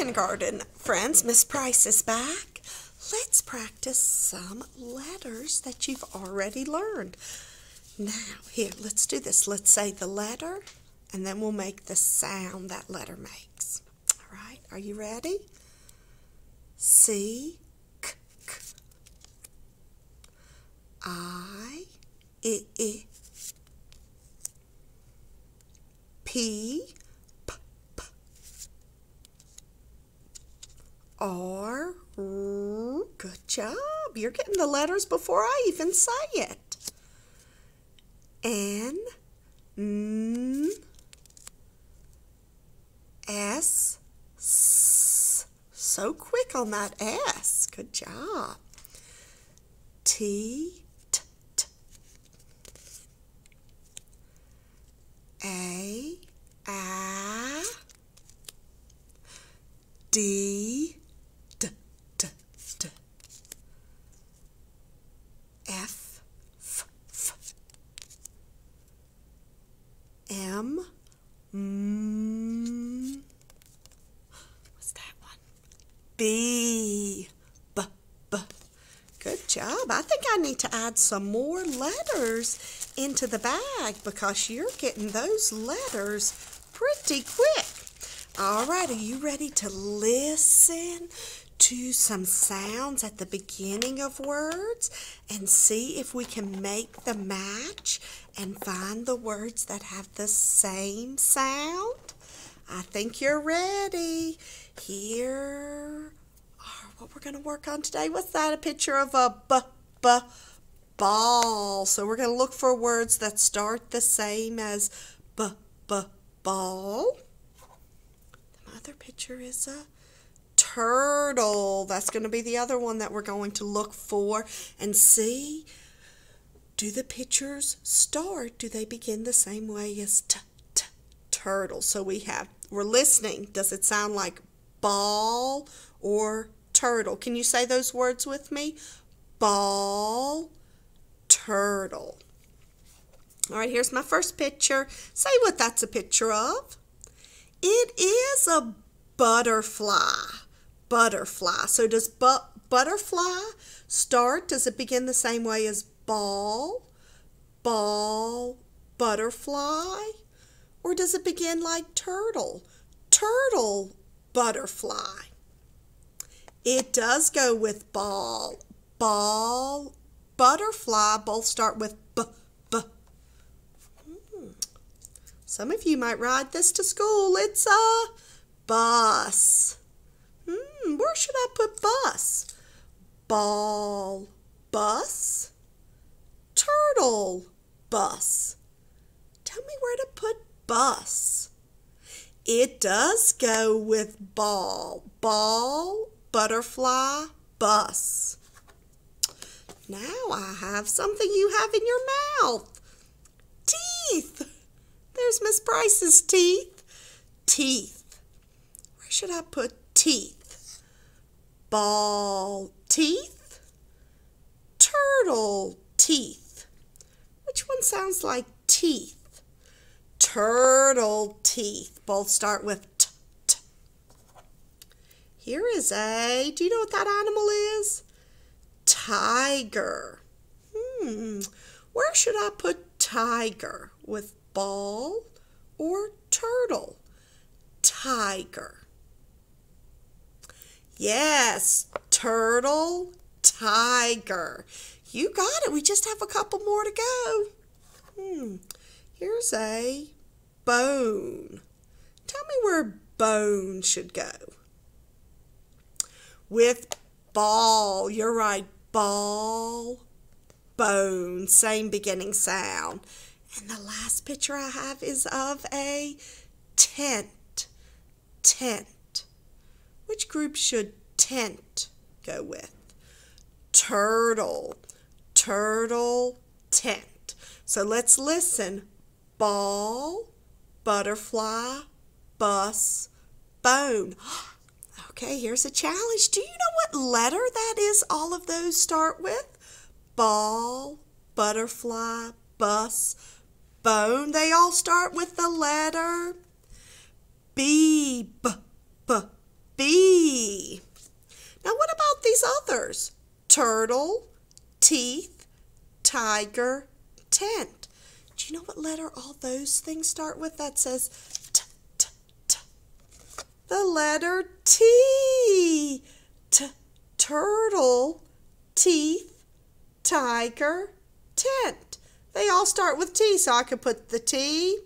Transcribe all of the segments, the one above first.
kindergarten friends, Miss Price is back. Let's practice some letters that you've already learned. Now, here, let's do this. Let's say the letter, and then we'll make the sound that letter makes. All right, are you ready? C, K, K. I, P, P, P. R, R. Good job. You're getting the letters before I even say it. N, N, S, S. So quick on that S. Good job. T, T, T. A, A. D, D, D, D. F, F, F. M, M. What's that one? B, B, B. Good job. I think I need to add some more letters into the bag because you're getting those letters pretty quick. All right, are you ready to listen to some sounds at the beginning of words and see if we can make the match and find the words that have the same sound? I think you're ready. Here are what we're going to work on today. What's that? A picture of a ball. So we're going to look for words that start the same as ball. The other picture is a turtle. That's going to be the other one that we're going to look for and see. Do the pictures start? Do they begin the same way as turtle? So we're listening. Does it sound like ball or turtle? Can you say those words with me? Ball, turtle. All right, here's my first picture. Say what that's a picture of. It is a butterfly. Butterfly. So does butterfly start? Does it begin the same way as ball, butterfly? Or does it begin like turtle? Turtle, butterfly. It does go with ball, butterfly. Both start with b. Some of you might ride this to school. It's a bus. Where should I put bus? Ball, bus, turtle, bus. Tell me where to put bus. It does go with ball, butterfly, bus. Now I have something you have in your mouth. Teeth. There's Miss Price's teeth. Teeth. Where should I put teeth? Ball teeth. Turtle teeth. Which one sounds like teeth? Turtle teeth. Both start with t. Here is do you know what that animal is? Tiger. Where should I put tiger? With ball or turtle? Tiger. Yes, turtle, tiger. You got it. We just have a couple more to go. Here's a bone. Tell me where bone should go. With ball. You're right. Ball, bone. Same beginning sound. And the last picture I have is of a tent. Tent. Which group should tent go with? Turtle. Turtle, tent. So let's listen. Ball, butterfly, bus, bone. Okay, here's a challenge. Do you know what letter that is all of those start with? Ball, butterfly, bus, bone. They all start with the letter B. B. letters. Turtle, teeth, tiger, tent. Do you know what letter all those things start with? That says t, t, t. The letter T. Turtle, teeth, tiger, tent. They all start with T, so I could put the T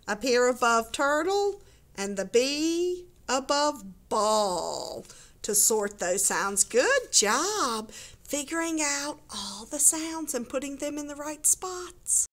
up here above turtle and the B above ball to sort those sounds. Good job figuring out all the sounds and putting them in the right spots.